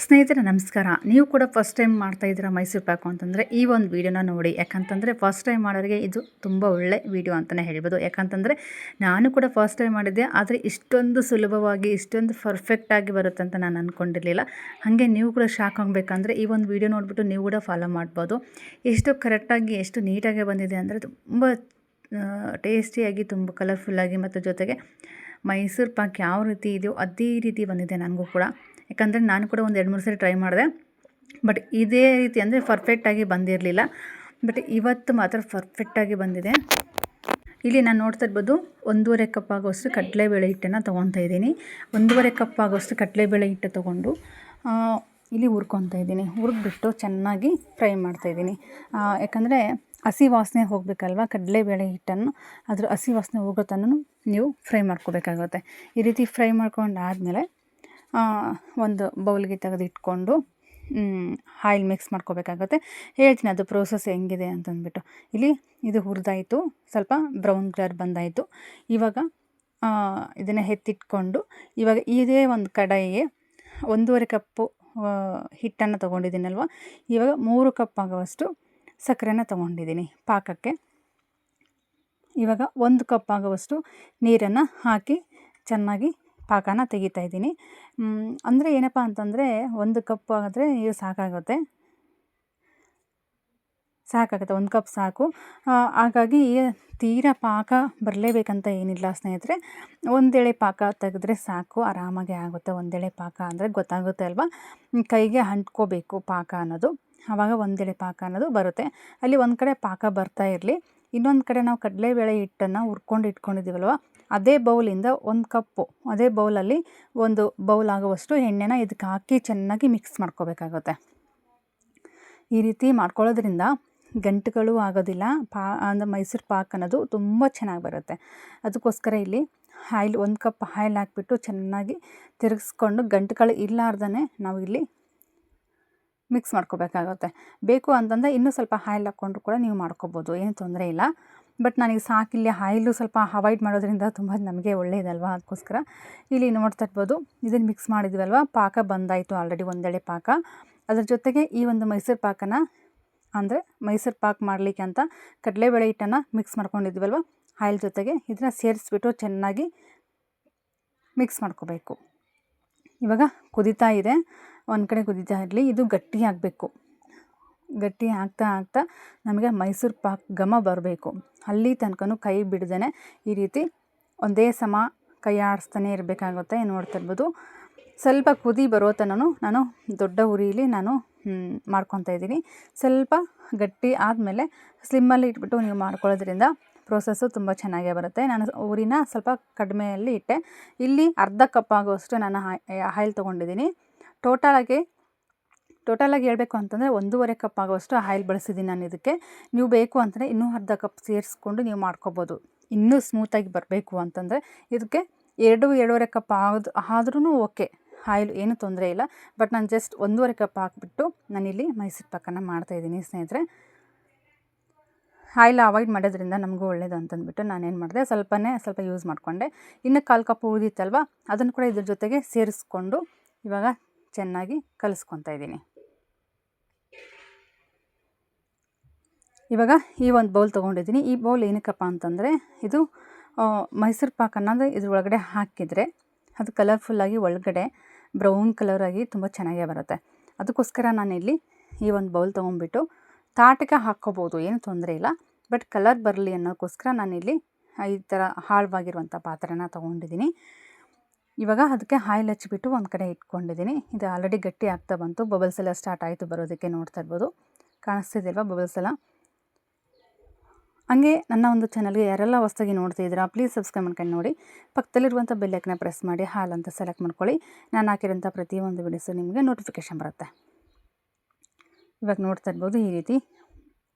ಸ್ನೇಹಿತರೆ ನಮಸ್ಕಾರ. ನೀವು ಕೂಡ ಫಸ್ಟ್ ಟೈಮ್ ಮಾಡ್ತಾ ಇದ್ದೀರಾ ಮೈಸೂರು ಪಾಕು ಅಂತಂದರೆ ಈ ಒಂದು ವೀಡಿಯೋನ ನೋಡಿ. ಯಾಕಂತಂದರೆ ಫಸ್ಟ್ ಟೈಮ್ ಮಾಡೋರಿಗೆ ಇದು ತುಂಬ ಒಳ್ಳೆ ವೀಡಿಯೋ ಅಂತಲೇ ಹೇಳ್ಬೋದು. ಯಾಕಂತಂದರೆ ನಾನು ಕೂಡ ಫಸ್ಟ್ ಟೈಮ್ ಮಾಡಿದ್ದೆ, ಆದರೆ ಇಷ್ಟೊಂದು ಸುಲಭವಾಗಿ ಇಷ್ಟೊಂದು ಪರ್ಫೆಕ್ಟಾಗಿ ಬರುತ್ತೆ ಅಂತ ನಾನು ಅಂದ್ಕೊಂಡಿರಲಿಲ್ಲ. ಹಾಗೆ ನೀವು ಕೂಡ ಶಾಕ್ ಆಗಬೇಕಂದ್ರೆ ಈ ಒಂದು ವೀಡಿಯೋ ನೋಡಿಬಿಟ್ಟು ನೀವು ಕೂಡ ಫಾಲೋ ಮಾಡ್ಬೋದು. ಎಷ್ಟು ಕರೆಕ್ಟಾಗಿ ಎಷ್ಟು ನೀಟಾಗಿ ಬಂದಿದೆ ಅಂದರೆ ತುಂಬ ಟೇಸ್ಟಿಯಾಗಿ, ತುಂಬ ಕಲರ್ಫುಲ್ಲಾಗಿ, ಮತ್ತು ಜೊತೆಗೆ ಮೈಸೂರು ಪಾಕ್ ಯಾವ ರೀತಿ ಇದೆಯೋ ಅದೇ ರೀತಿ ಬಂದಿದೆ ನನಗೂ ಕೂಡ. ಯಾಕಂದರೆ ನಾನು ಕೂಡ ಒಂದು 2-3 ಸರಿ ಟ್ರೈ ಮಾಡಿದೆ, ಬಟ್ ಇದೇ ರೀತಿ ಅಂದರೆ ಪರ್ಫೆಕ್ಟಾಗಿ ಬಂದಿರಲಿಲ್ಲ. ಬಟ್ ಇವತ್ತು ಮಾತ್ರ ಪರ್ಫೆಕ್ಟಾಗಿ ಬಂದಿದೆ. ಇಲ್ಲಿ ನಾನು ನೋಡ್ತಾ ಇರ್ಬೋದು 1.5 ಕಪ್ ಆಗೋಷ್ಟು ಕಡಲೆಬೇಳೆ ಹಿಟ್ಟನ್ನು ತೊಗೊತಾ ಇದ್ದೀನಿ. 1.5 ಕಪ್ ಆಗೋಷ್ಟು ಕಡಲೆಬೇಳೆ ಹಿಟ್ಟು ತೊಗೊಂಡು ಇಲ್ಲಿ ಹುರ್ಕೊತಾ ಇದ್ದೀನಿ. ಹುರಿದ್ಬಿಟ್ಟು ಚೆನ್ನಾಗಿ ಫ್ರೈ ಮಾಡ್ತಾಯಿದ್ದೀನಿ. ಯಾಕಂದರೆ ಹಸಿ ವಾಸನೆ ಹೋಗಬೇಕಲ್ವ, ಕಡಲೆಬೇಳೆ ಹಿಟ್ಟನ್ನು ಅದ್ರ ಹಸಿ ವಾಸನೆ ಹೋಗೋ ತನಕ ನೀವು ಫ್ರೈ ಮಾಡ್ಕೋಬೇಕಾಗುತ್ತೆ. ಈ ರೀತಿ ಫ್ರೈ ಮಾಡ್ಕೊಂಡಾದಮೇಲೆ ಒಂದು ಬೌಲ್ಗೆ ತೆಗೆದಿಟ್ಕೊಂಡು ಆಯಿಲ್ ಮಿಕ್ಸ್ ಮಾಡ್ಕೋಬೇಕಾಗುತ್ತೆ. ಹೇಳ್ತೀನಿ ಅದು ಪ್ರೋಸೆಸ್ ಹೆಂಗಿದೆ ಅಂತಂದ್ಬಿಟ್ಟು. ಇಲ್ಲಿ ಇದು ಹುರಿದಾಯಿತು, ಸ್ವಲ್ಪ ಬ್ರೌನ್ ಕಲರ್ ಬಂದಾಯಿತು. ಇವಾಗ ಇದನ್ನು ಎತ್ತಿಟ್ಕೊಂಡು ಇವಾಗ ಇದೇ ಒಂದು ಕಡಾಯಿಗೆ 1.5 ಕಪ್ಪು ಹಿಟ್ಟನ್ನು ತೊಗೊಂಡಿದ್ದೀನಲ್ವ, ಇವಾಗ 3 ಕಪ್ ಆಗುವಷ್ಟು ಸಕ್ಕರೆನ ತೊಗೊಂಡಿದ್ದೀನಿ ಪಾಕಕ್ಕೆ. ಇವಾಗ 1 ಕಪ್ ಆಗುವಷ್ಟು ನೀರನ್ನು ಹಾಕಿ ಚೆನ್ನಾಗಿ ಪಾಕನ ತೆಗಿತಾ ಇದ್ದೀನಿ. ಅಂದರೆ ಏನಪ್ಪ ಅಂತಂದರೆ 1 ಕಪ್ ಆದರೆ ನೀರು ಸಾಕಾಗುತ್ತೆ. 1 ಕಪ್ ಸಾಕು. ಹಾಗಾಗಿ ತೀರಾ ಪಾಕ ಬರಲೇಬೇಕಂತ ಏನಿಲ್ಲ ಸ್ನೇಹಿತರೆ. ಒಂದೆಳೆ ಪಾಕ ತೆಗೆದ್ರೆ ಸಾಕು, ಆರಾಮಾಗಿ ಆಗುತ್ತೆ. ಒಂದೆಳೆ ಪಾಕ ಅಂದರೆ ಗೊತ್ತಾಗುತ್ತೆ ಅಲ್ವಾ, ಕೈಗೆ ಅಂಟ್ಕೋಬೇಕು ಪಾಕ ಅನ್ನೋದು, ಆವಾಗ ಒಂದೆಳೆ ಪಾಕ ಅನ್ನೋದು ಬರುತ್ತೆ. ಅಲ್ಲಿ ಒಂದು ಕಡೆ ಪಾಕ ಬರ್ತಾ ಇರಲಿ, ಇನ್ನೊಂದು ಕಡೆ ನಾವು ಕಡಲೆಬೇಳೆ ಹಿಟ್ಟನ್ನು ಹುರ್ಕೊಂಡು ಇಟ್ಕೊಂಡಿದ್ದೀವಲ್ವ, ಅದೇ ಬೌಲಿಂದ 1 ಕಪ್ಪು ಅದೇ ಬೌಲಲ್ಲಿ 1 ಬೌಲ್ ಆಗುವಷ್ಟು ಎಣ್ಣೆನ ಇದಕ್ಕೆ ಹಾಕಿ ಚೆನ್ನಾಗಿ ಮಿಕ್ಸ್ ಮಾಡ್ಕೋಬೇಕಾಗುತ್ತೆ. ಈ ರೀತಿ ಮಾಡ್ಕೊಳ್ಳೋದ್ರಿಂದ ಗಂಟುಗಳು ಆಗೋದಿಲ್ಲ. ಅಂದರೆ ಮೈಸೂರು ಪಾಕ್ ಅನ್ನೋದು ತುಂಬ ಚೆನ್ನಾಗಿ ಬರುತ್ತೆ. ಅದಕ್ಕೋಸ್ಕರ ಇಲ್ಲಿ 1 ಕಪ್ ಆಯಿಲ್ ಹಾಕಿಬಿಟ್ಟು ಚೆನ್ನಾಗಿ ತಿರುಗಿಸ್ಕೊಂಡು ಗಂಟುಗಳು ಇರಲಾರ್ದೇ ನಾವು ಇಲ್ಲಿ ಮಿಕ್ಸ್ ಮಾಡ್ಕೋಬೇಕಾಗುತ್ತೆ. ಬೇಕು ಅಂತಂದರೆ ಇನ್ನೂ ಸ್ವಲ್ಪ ಆಯಿಲ್ ಹಾಕ್ಕೊಂಡ್ರು ಕೂಡ ನೀವು ಮಾಡ್ಕೋಬೋದು, ಏನು ತೊಂದರೆ ಇಲ್ಲ. ಬಟ್ ನನಗೆ ಸಾಕಿಲ್ಲಿ ಆಯಿಲು ಸ್ವಲ್ಪ ಅವಾಯ್ಡ್ ಮಾಡೋದ್ರಿಂದ ತುಂಬ ನಮಗೆ ಒಳ್ಳೆಯದಲ್ವ, ಅದಕ್ಕೋಸ್ಕರ ಇಲ್ಲಿ ನೋಡ್ತಾ ಇರ್ಬೋದು. ಇದನ್ನು ಮಿಕ್ಸ್ ಮಾಡಿದ್ವಲ್ವ, ಪಾಕ ಬಂದಾಯಿತು ಆಲ್ರೆಡಿ, ಒಂದೆಳೆ ಪಾಕ. ಅದ್ರ ಜೊತೆಗೆ ಈ ಒಂದು ಮೈಸೂರು ಪಾಕನ, ಅಂದರೆ ಮೈಸೂರು ಪಾಕ್ ಮಾಡಲಿಕ್ಕೆ ಅಂತ ಕಡಲೆಬೇಳೆ ಹಿಟ್ಟನ್ನು ಮಿಕ್ಸ್ ಮಾಡ್ಕೊಂಡಿದ್ವಲ್ವ, ಆಯಿಲ್ ಜೊತೆಗೆ ಇದನ್ನು ಸೇರಿಸ್ಬಿಟ್ಟು ಚೆನ್ನಾಗಿ ಮಿಕ್ಸ್ ಮಾಡ್ಕೋಬೇಕು. ಇವಾಗ ಕುದೀತಾ ಇದೆ, ಒಂದು ಕಡೆ ಕುದೀತಾ ಇರಲಿ. ಇದು ಗಟ್ಟಿ ಆಗಬೇಕು. ಗಟ್ಟಿ ಆಗ್ತಾ ನಮಗೆ ಮೈಸೂರು ಪಾಕ್ ಘಮ ಬರಬೇಕು. ಅಲ್ಲಿ ತನಕನೂ ಕೈ ಬಿಡ್ದೇ ಈ ರೀತಿ ಒಂದೇ ಸಮ ಕೈ ಆಡಿಸ್ತಾನೆ ಇರಬೇಕಾಗುತ್ತೆ. ನೋಡ್ತಾ ಇರ್ಬೋದು. ಸ್ವಲ್ಪ ಕುದಿ ಬರೋ ತನಕ ನಾನು ದೊಡ್ಡ ಉರಿಯಲ್ಲಿ ಮಾಡ್ಕೊತಾ ಇದ್ದೀನಿ. ಸ್ವಲ್ಪ ಗಟ್ಟಿ ಆದಮೇಲೆ ಸ್ಲಿಮ್ಮಲ್ಲಿ ಇಟ್ಬಿಟ್ಟು ನೀವು ಮಾಡ್ಕೊಳ್ಳೋದ್ರಿಂದ ಪ್ರೋಸೆಸ್ಸು ತುಂಬ ಚೆನ್ನಾಗೇ ಬರುತ್ತೆ. ನಾನು ಉರಿನ ಸ್ವಲ್ಪ ಕಡಿಮೆಯಲ್ಲಿ ಇಟ್ಟೆ. ಇಲ್ಲಿ ಅರ್ಧ ಕಪ್ ಆಗುವಷ್ಟು ನಾನು ಆಯಿಲ್ ತೊಗೊಂಡಿದ್ದೀನಿ. ಟೋಟಲಾಗಿ ಹೇಳಬೇಕು ಅಂತಂದರೆ 1.5 ಕಪ್ ಆಗುವಷ್ಟು ಆಯಿಲ್ ಬಳಸಿದ್ದೀನಿ ನಾನು ಇದಕ್ಕೆ. ನೀವು ಬೇಕು ಅಂತಂದರೆ ಇನ್ನೂ ಅರ್ಧ ಕಪ್ ಸೇರಿಸ್ಕೊಂಡು ನೀವು ಮಾಡ್ಕೋಬೋದು. ಇನ್ನೂ ಸ್ಮೂತಾಗಿ ಬರಬೇಕು ಅಂತಂದರೆ ಇದಕ್ಕೆ 2-2.5 ಕಪ್ ಆದ್ರೂ ಓಕೆ, ಆಯಿಲ್ ಏನೂ ತೊಂದರೆ ಇಲ್ಲ. ಬಟ್ ನಾನು ಜಸ್ಟ್ 1.5 ಕಪ್ ಹಾಕ್ಬಿಟ್ಟು ನಾನಿಲ್ಲಿ ಮೈಸೂರು ಪಾಕನ್ನು ಮಾಡ್ತಾಯಿದ್ದೀನಿ ಸ್ನೇಹಿತರೆ. ಆಯಿಲ್ ಅವಾಯ್ಡ್ ಮಾಡೋದ್ರಿಂದ ನಮಗೂ ಒಳ್ಳೇದು ಅಂತಂದ್ಬಿಟ್ಟು ನಾನೇನು ಮಾಡಿದೆ, ಸ್ವಲ್ಪ ಯೂಸ್ ಮಾಡಿಕೊಂಡೆ. ಇನ್ನು 1/4 ಕಪ್ ಉಳಿದಿತ್ತಲ್ವ, ಅದನ್ನು ಕೂಡ ಇದ್ರ ಜೊತೆಗೆ ಸೇರಿಸ್ಕೊಂಡು ಇವಾಗ ಚೆನ್ನಾಗಿ ಕಲಿಸ್ಕೊತಾ ಇದ್ದೀನಿ. ಇವಾಗ ಈ ಒಂದು ಬೌಲ್ ತೊಗೊಂಡಿದ್ದೀನಿ. ಈ ಬೌಲ್ ಏನಕ್ಕಪ್ಪ ಅಂತಂದರೆ, ಇದು ಮೈಸೂರು ಪಾಕ್ ಅನ್ನೋದು ಇದ್ರ ಒಳಗಡೆ ಹಾಕಿದರೆ ಅದು ಕಲರ್ಫುಲ್ಲಾಗಿ ಒಳಗಡೆ ಬ್ರೌನ್ ಕಲರಾಗಿ ತುಂಬ ಚೆನ್ನಾಗೇ ಬರುತ್ತೆ. ಅದಕ್ಕೋಸ್ಕರ ನಾನಿಲ್ಲಿ ಈ ಒಂದು ಬೌಲ್ ತೊಗೊಂಡ್ಬಿಟ್ಟು ತಾಟಕ್ಕೆ ಹಾಕ್ಕೋಬೋದು, ಏನು ತೊಂದರೆ ಇಲ್ಲ. ಬಟ್ ಕಲರ್ ಬರಲಿ ಅನ್ನೋಕ್ಕೋಸ್ಕರ ನಾನಿಲ್ಲಿ ಈ ಥರ ಆಳವಾಗಿರುವಂಥ ಪಾತ್ರೆನ ತೊಗೊಂಡಿದ್ದೀನಿ. ಇವಾಗ ಅದಕ್ಕೆ ಆಯಿಲ್ ಹಚ್ಚಿಬಿಟ್ಟು ಒಂದು ಕಡೆ ಇಟ್ಕೊಂಡಿದ್ದೀನಿ. ಇದು ಆಲ್ರೆಡಿ ಗಟ್ಟಿ ಆಗ್ತಾ ಬಂತು, ಬಬಲ್ಸ್ ಎಲ್ಲ ಸ್ಟಾರ್ಟ್ ಆಯಿತು ಬರೋದಕ್ಕೆ. ನೋಡ್ತಾ ಇರ್ಬೋದು, ಕಾಣಿಸ್ತಿದೆಯಲ್ವ ಬಬಲ್ಸ್ ಎಲ್ಲ. ಹಾಗೆ ನನ್ನ ಒಂದು ಚಾನಲ್ಗೆ ಯಾರೆಲ್ಲ ಹೊಸದಾಗಿ ನೋಡ್ತಿದ್ದೀರಾ ಪ್ಲೀಸ್ ಸಬ್ಸ್ಕ್ರೈಬ್ ಮಾಡ್ಕೊಂಡು ನೋಡಿ. ಪಕ್ಕದಲ್ಲಿರುವಂಥ ಬೆಲ್ಲೈಕನ್ನ ಪ್ರೆಸ್ ಮಾಡಿ ಹಾಲ್ ಅಂತ ಸೆಲೆಕ್ಟ್ ಮಾಡ್ಕೊಳ್ಳಿ. ನಾನು ಹಾಕಿರೋಂಥ ಪ್ರತಿಯೊಂದು ವಿಡಿಯೋಸು ನಿಮಗೆ ನೋಟಿಫಿಕೇಷನ್ ಬರುತ್ತೆ. ಇವಾಗ ನೋಡ್ತಾ ಇರ್ಬೋದು, ಈ ರೀತಿ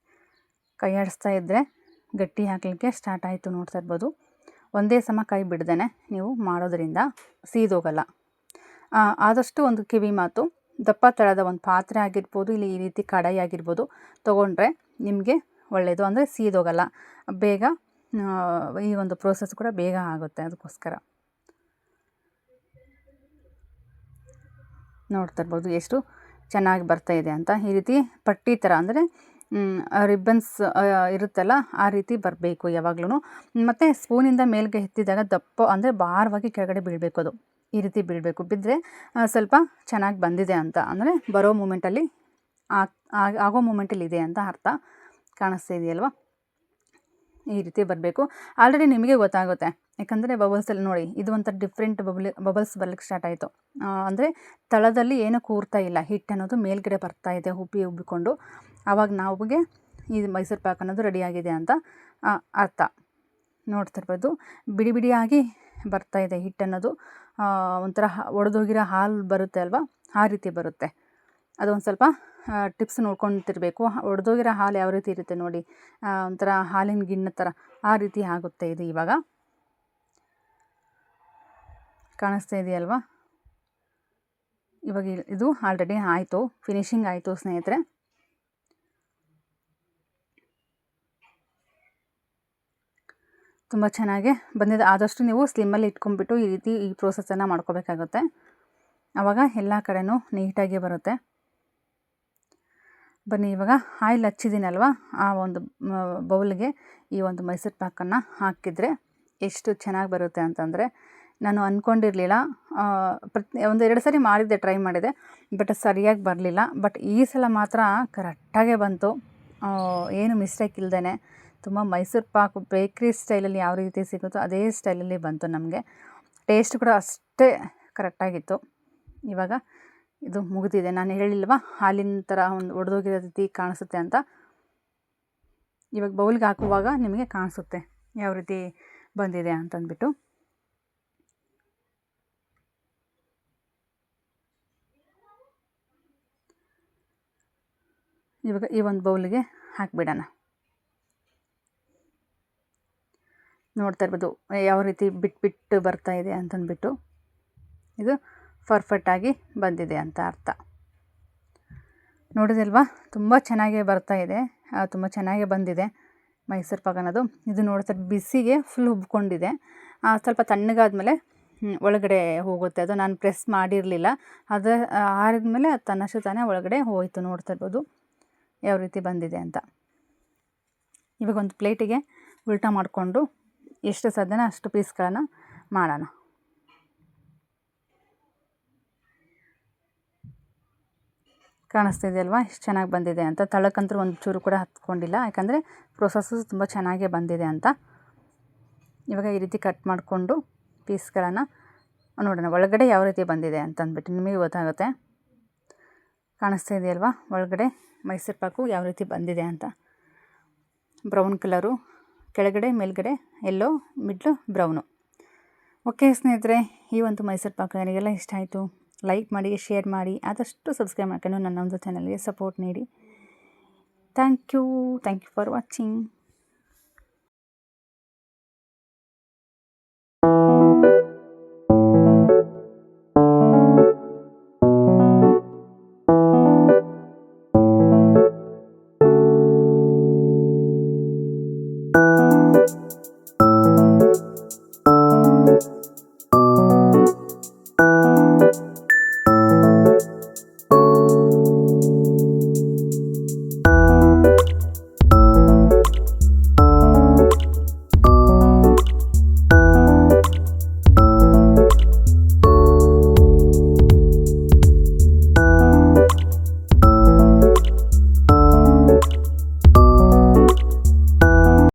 ಕೈ ಆಡಿಸ್ತಾ ಇದ್ದರೆ ಗಟ್ಟಿ ಹಾಕಲಿಕ್ಕೆ ಸ್ಟಾರ್ಟ್ ಆಯಿತು. ನೋಡ್ತಾ ಇರ್ಬೋದು, ಒಂದೇ ಸಮ ಕೈ ಬಿಡ್ದೇ ನೀವು ಮಾಡೋದ್ರಿಂದ ಸೀದೋಗಲ್ಲ. ಆದಷ್ಟು ಒಂದು ಕಿವಿ ಮಾತು, ದಪ್ಪ ತಳದ ಒಂದು ಪಾತ್ರೆ ಆಗಿರ್ಬೋದು, ಇಲ್ಲಿ ಈ ರೀತಿ ಕಡಾಯಿ ಆಗಿರ್ಬೋದು ತೊಗೊಂಡ್ರೆ ನಿಮಗೆ ಒಳ್ಳೆಯದು. ಅಂದರೆ ಸೀದೋಗಲ್ಲ ಬೇಗ. ಈ ಒಂದು ಪ್ರೋಸೆಸ್ ಕೂಡ ಬೇಗ ಆಗುತ್ತೆ. ಅದಕ್ಕೋಸ್ಕರ ನೋಡ್ತಾ ಇರ್ಬೋದು ಎಷ್ಟು ಚೆನ್ನಾಗಿ ಬರ್ತಾಯಿದೆ ಅಂತ. ಈ ರೀತಿ ಪಟ್ಟಿ ಥರ ಅಂದರೆ ರಿಬ್ಬನ್ಸ್ ಇರುತ್ತಲ್ಲ ಆ ರೀತಿ ಬರಬೇಕು ಯಾವಾಗ್ಲೂ. ಮತ್ತು ಸ್ಪೂನಿಂದ ಮೇಲ್ಗೆ ಎತ್ತಿದಾಗ ದಪ್ಪ ಅಂದರೆ ಭಾರವಾಗಿ ಕೆಳಗಡೆ ಬೀಳಬೇಕು, ಅದು ಈ ರೀತಿ ಬೀಳಬೇಕು. ಬಿದ್ದರೆ ಸ್ವಲ್ಪ ಚೆನ್ನಾಗಿ ಬಂದಿದೆ ಅಂತ, ಅಂದರೆ ಬರೋ ಮೂಮೆಂಟಲ್ಲಿ ಆಗೋ ಮೂಮೆಂಟಲ್ಲಿ ಇದೆ ಅಂತ ಅರ್ಥ. ಕಾಣಿಸ್ತಾ ಇದೆಯಲ್ವ, ಈ ರೀತಿ ಬರಬೇಕು. ಆಲ್ರೆಡಿ ನಿಮಗೆ ಗೊತ್ತಾಗುತ್ತೆ, ಯಾಕಂದರೆ ಬಬಲ್ಸಲ್ಲಿ ನೋಡಿ ಇದು ಒಂಥರ ಡಿಫ್ರೆಂಟ್ ಬಬಲ್ಸ್ ಬರ್ಲಿಕ್ಕೆ ಸ್ಟಾರ್ಟ್ ಆಯಿತು. ಅಂದರೆ ತಳದಲ್ಲಿ ಏನೂ ಕೂರ್ತಾ ಇಲ್ಲ, ಹಿಟ್ಟು ಅನ್ನೋದು ಮೇಲ್ಗಡೆ ಬರ್ತಾ ಇದೆ ಉಬ್ಬಿಕೊಂಡು. ಆವಾಗ ನಮಗೆ ಈ ಮೈಸೂರು ಪಾಕ್ ಅನ್ನೋದು ರೆಡಿಯಾಗಿದೆ ಅಂತ ಅರ್ಥ. ನೋಡ್ತಿರ್ಬೋದು ಬಿಡಿ ಬಿಡಿಯಾಗಿ ಬರ್ತಾಯಿದೆ ಹಿಟ್ಟು ಅನ್ನೋದು. ಒಂಥರ ಒಡೆದೋಗಿರೋ ಹಾಲು ಬರುತ್ತೆ ಅಲ್ವಾ, ಆ ರೀತಿ ಬರುತ್ತೆ. ಅದೊಂದು ಸ್ವಲ್ಪ ಟಿಪ್ಸ್ ನೋಡ್ಕೊತಿರ್ಬೇಕು. ಒಡೆದೋಗಿರೋ ಹಾಲು ಯಾವ ರೀತಿ ಇರುತ್ತೆ ನೋಡಿ, ಒಂಥರ ಹಾಲಿನ ಗಿಣ್ಣು ಥರ ಆ ರೀತಿ ಆಗುತ್ತೆ ಇದು. ಇವಾಗ ಕಾಣಿಸ್ತಾ ಇದೆಯಲ್ವಾ, ಇವಾಗ ಇದು ಆಲ್ರೆಡಿ ಆಯಿತು, ಫಿನಿಶಿಂಗ್ ಆಯಿತು ಸ್ನೇಹಿತರೆ. ತುಂಬ ಚೆನ್ನಾಗಿ ಬಂದಿದೆ. ಆದಷ್ಟು ನೀವು ಸ್ಲಿಮ್ಮಲ್ಲಿ ಇಟ್ಕೊಂಡ್ಬಿಟ್ಟು ಈ ರೀತಿ ಈ ಪ್ರೋಸೆಸನ್ನು ಮಾಡ್ಕೋಬೇಕಾಗುತ್ತೆ. ಆವಾಗ ಎಲ್ಲ ಕಡೆನೂ ನೀಟಾಗಿ ಬರುತ್ತೆ. ಬನ್ನಿ ಇವಾಗ ಆಯಿಲ್ ಹಚ್ಚಿದ್ದೀನಲ್ವ, ಆ ಒಂದು ಬೌಲ್ಗೆ ಈ ಒಂದು ಮೈಸೂರು ಪಾಕನ್ನು ಹಾಕಿದರೆ ಎಷ್ಟು ಚೆನ್ನಾಗಿ ಬರುತ್ತೆ ಅಂತಂದರೆ, ನಾನು ಅಂದ್ಕೊಂಡಿರಲಿಲ್ಲ. ಒಂದೆರಡು ಸರಿ ಮಾಡಿದ್ದೆ, ಟ್ರೈ ಮಾಡಿದೆ, ಬಟ್ ಸರಿಯಾಗಿ ಬರಲಿಲ್ಲ. ಬಟ್ ಈ ಸಲ ಮಾತ್ರ ಕರೆಕ್ಟಾಗೇ ಬಂತು, ಏನು ಮಿಸ್ಟೇಕ್ ಇಲ್ಲದೇ. ತುಂಬ ಮೈಸೂರು ಪಾಕು ಬೇಕ್ರಿ ಸ್ಟೈಲಲ್ಲಿ ಯಾವ ರೀತಿ ಸಿಗುತ್ತೋ ಅದೇ ಸ್ಟೈಲಲ್ಲಿ ಬಂತು ನಮಗೆ. ಟೇಸ್ಟ್ ಕೂಡ ಅಷ್ಟೇ ಕರೆಕ್ಟಾಗಿತ್ತು. ಇವಾಗ ಇದು ಮುಗಿದಿದೆ. ನಾನು ಹೇಳಿಲ್ವಾ ಹಾಲಿನ ಥರ ಒಂದು ಒಡೆದೋಗಿರೋ ರೀತಿ ಕಾಣಿಸುತ್ತೆ ಅಂತ. ಇವಾಗ ಬೌಲ್ಗೆ ಹಾಕುವಾಗ ನಿಮಗೆ ಕಾಣಿಸುತ್ತೆ ಯಾವ ರೀತಿ ಬಂದಿದೆ ಅಂತಂದ್ಬಿಟ್ಟು. ಇವಾಗ ಈ ಒಂದು ಬೌಲಿಗೆ ಹಾಕಿಬಿಡೋಣ. ನೋಡ್ತಾ ಇರ್ಬೋದು ಯಾವ ರೀತಿ ಬಿಟ್ಟು ಬರ್ತಾ ಇದೆ ಅಂತಂದ್ಬಿಟ್ಟು. ಇದು ಪರ್ಫೆಕ್ಟಾಗಿ ಬಂದಿದೆ ಅಂತ ಅರ್ಥ. ನೋಡಿದಲ್ವಾ, ತುಂಬ ಚೆನ್ನಾಗೇ ಬರ್ತಾ ಇದೆ, ತುಂಬ ಚೆನ್ನಾಗೇ ಬಂದಿದೆ ಮೈಸೂರು ಪಾಕ್ ಅನ್ನೋದು. ಇದು ನೋಡ್ತಾ ಬಿಸಿಗೆ ಫುಲ್ ಉಬ್ಕೊಂಡಿದೆ. ಸ್ವಲ್ಪ ತಣ್ಣಗಾದ್ಮೇಲೆ ಒಳಗಡೆ ಹೋಗುತ್ತೆ. ಅದು ನಾನು ಪ್ರೆಸ್ ಮಾಡಿರಲಿಲ್ಲ, ಅದು ಆರಿದ್ಮೇಲೆ ಅದು ತನ್ನಷ್ಟು ತಾನೇ ಒಳಗಡೆ ಹೋಯಿತು. ನೋಡ್ತಾ ಇರ್ಬೋದು ಯಾವ ರೀತಿ ಬಂದಿದೆ ಅಂತ. ಇವಾಗ ಒಂದು ಪ್ಲೇಟಿಗೆ ಉಲ್ಟಾ ಮಾಡಿಕೊಂಡು ಎಷ್ಟು ಸಾಧ್ಯನೋ ಅಷ್ಟು ಪೀಸ್ಗಳನ್ನು ಮಾಡೋಣ. ಕಾಣಿಸ್ತಿದೆ ಅಲ್ವಾ ಎಷ್ಟು ಚೆನ್ನಾಗಿ ಬಂದಿದೆ ಅಂತ. ತಳಕ್ಕಂತೂ ಒಂದು ಚೂರು ಕೂಡ ಹತ್ಕೊಂಡಿಲ್ಲ, ಯಾಕಂದರೆ ಪ್ರೊಸೆಸ್ಸು ತುಂಬ ಚೆನ್ನಾಗೇ ಬಂದಿದೆ ಅಂತ. ಇವಾಗ ಈ ರೀತಿ ಕಟ್ ಮಾಡಿಕೊಂಡು ಪೀಸ್ಗಳನ್ನು ನೋಡೋಣ ಒಳಗಡೆ ಯಾವ ರೀತಿ ಬಂದಿದೆ ಅಂತಂದ್ಬಿಟ್ಟು ನಿಮಗೆ ಗೊತ್ತಾಗುತ್ತೆ. ಕಾಣಿಸ್ತಾ ಇದೆಯಲ್ವಾ ಒಳಗಡೆ ಮೈಸೂರು ಪಾಕು ಯಾವ ರೀತಿ ಬಂದಿದೆ ಅಂತ. ಬ್ರೌನ್ ಕಲರು, ಕೆಳಗಡೆ ಮೇಲ್ಗಡೆ ಎಲ್ಲೋ, ಮಿಡ್ಲು ಬ್ರೌನು. ಓಕೆ ಸ್ನೇಹಿತರೆ, ಈ ಒಂದು ಮೈಸೂರು ಪಾಕು ನನಗೆಲ್ಲ ಇಷ್ಟ ಆಯಿತು. ಲೈಕ್ ಮಾಡಿ, ಶೇರ್ ಮಾಡಿ, ಆದಷ್ಟು ಸಬ್ಸ್ಕ್ರೈಬ್ ಮಾಡ್ಕೊಂಡು ನನ್ನ ಒಂದು ಚಾನಲ್ಗೆ ಸಪೋರ್ಟ್ ನೀಡಿ. Thank you for watching.